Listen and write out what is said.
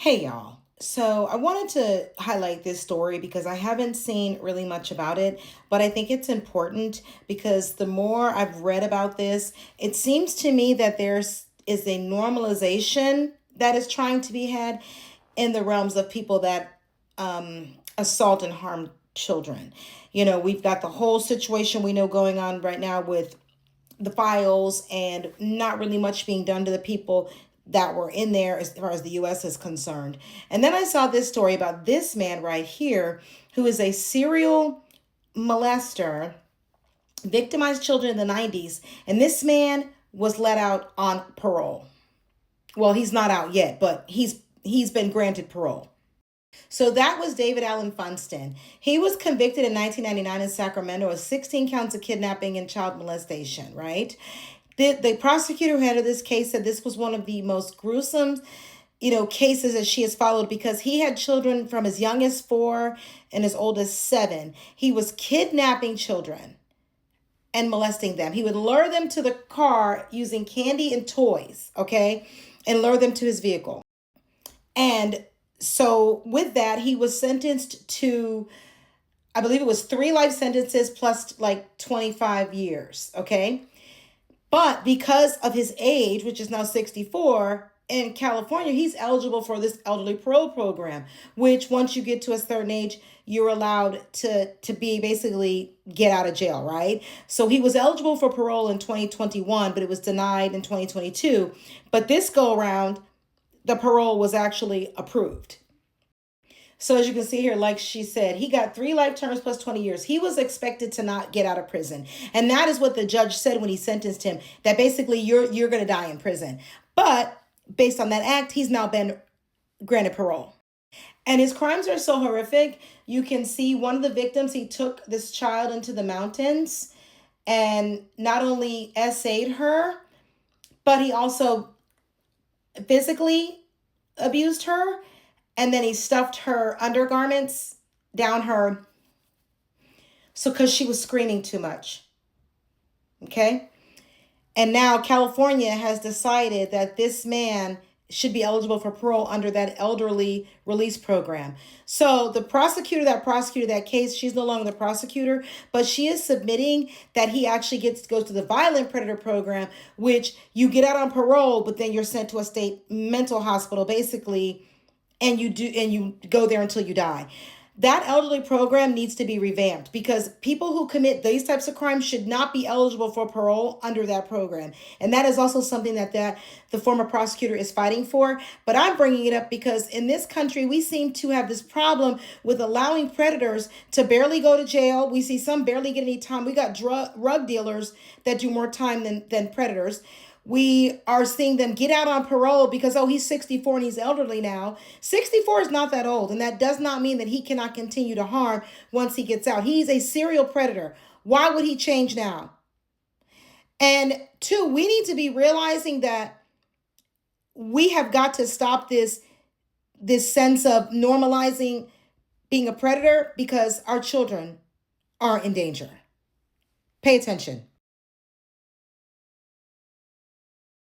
Hey y'all. So I wanted to highlight this story because I haven't seen really much about it, but I think it's important because the more I've read about this, it seems to me that there's is a normalization that is trying to be had in the realms of people that assault and harm children. We've got the whole situation we know going on right now with the files and not really much being done to the people that were in there as far as the US is concerned. And then I saw this story about this man right here who is a serial molester, victimized children in the 90s, and this man was let out on parole. Well, he's not out yet, but he's been granted parole. So that was David Allen Funston. He was convicted in 1999 in Sacramento of 16 counts of kidnapping and child molestation, right? The prosecutor who handled this case said this was one of the most gruesome, cases that she has followed because he had children from as young as 4 and as old as 7. He was kidnapping children and molesting them. He would lure them to the car using candy and toys, okay, and lure them to his vehicle. And so with that, he was sentenced to, I believe it was 3 life sentences plus like 25 years, okay? But because of his age, which is now 64, in California, he's eligible for this elderly parole program, which once you get to a certain age, you're allowed to be basically get out of jail, right? So he was eligible for parole in 2021, but it was denied in 2022. But this go around, the parole was actually approved. So as you can see here, like she said, he got 3 life terms plus 20 years. He was expected to not get out of prison. And that is what the judge said when he sentenced him, that basically you're going to die in prison. But based on that act, he's now been granted parole. And his crimes are so horrific. You can see one of the victims, he took this child into the mountains and not only essayed her, but he also physically abused her. And then he stuffed her undergarments down her, so because she was screaming too much. Okay. And now California has decided that this man should be eligible for parole under that elderly release program. So the prosecutor that prosecuted that case, she's no longer the prosecutor, but she is submitting that he actually goes to the violent predator program, which you get out on parole, but then you're sent to a state mental hospital, basically, and you go there until you die. That elderly program needs to be revamped because people who commit these types of crimes should not be eligible for parole under that program. And that is also something that the former prosecutor is fighting for. But I'm bringing it up because in this country, we seem to have this problem with allowing predators to barely go to jail. We see some barely get any time. We got drug dealers that do more time than predators. We are seeing them get out on parole because, oh, he's 64 and he's elderly now. 64 is not that old, and that does not mean that he cannot continue to harm once he gets out. He's a serial predator. Why would he change now? And 2, we need to be realizing that we have got to stop this sense of normalizing being a predator because our children are in danger. Pay attention.